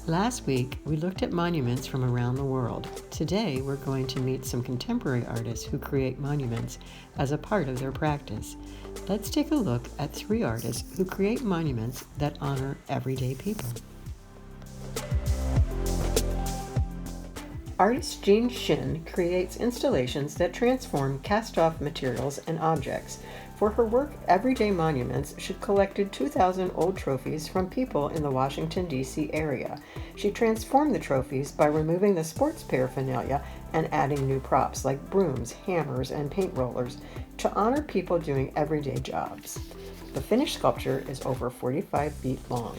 Last week, we looked at monuments from around the world. Today, we're going to meet some contemporary artists who create monuments as a part of their practice. Let's take a look at 3 artists who create monuments that honor everyday people. Artist Jean Shin creates installations that transform cast-off materials and objects. For her work, Everyday Monuments, she collected 2,000 old trophies from people in the Washington, D.C. area. She transformed the trophies by removing the sports paraphernalia and adding new props like brooms, hammers, and paint rollers to honor people doing everyday jobs. The finished sculpture is over 45 feet long.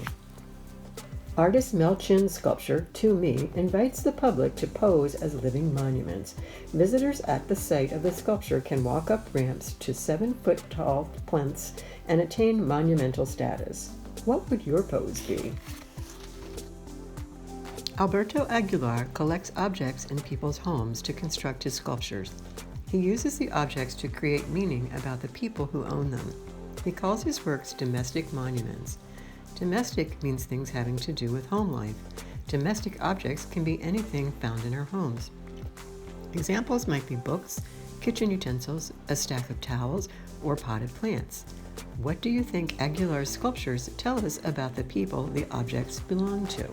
Artist Mel Chin's sculpture, To Me, invites the public to pose as living monuments. Visitors at the site of the sculpture can walk up ramps to 7-foot-tall plinths and attain monumental status. What would your pose be? Alberto Aguilar collects objects in people's homes to construct his sculptures. He uses the objects to create meaning about the people who own them. He calls his works domestic monuments. Domestic means things having to do with home life. Domestic objects can be anything found in our homes. Examples might be books, kitchen utensils, a stack of towels, or potted plants. What do you think Aguilar's sculptures tell us about the people the objects belong to?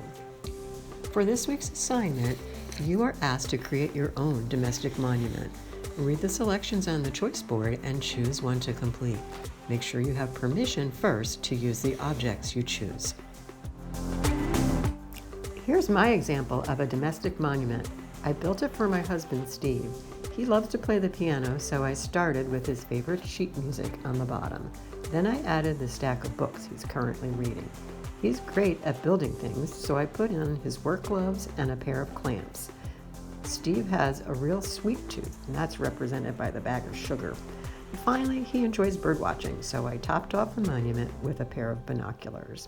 For this week's assignment, you are asked to create your own domestic monument. Read the selections on the choice board and choose one to complete. Make sure you have permission first to use the objects you choose. Here's my example of a domestic monument. I built it for my husband, Steve. He loves to play the piano, so I started with his favorite sheet music on the bottom. Then I added the stack of books he's currently reading. He's great at building things, so I put in his work gloves and a pair of clamps. Steve has a real sweet tooth, and that's represented by the bag of sugar. Finally, he enjoys bird watching, so I topped off the monument with a pair of binoculars.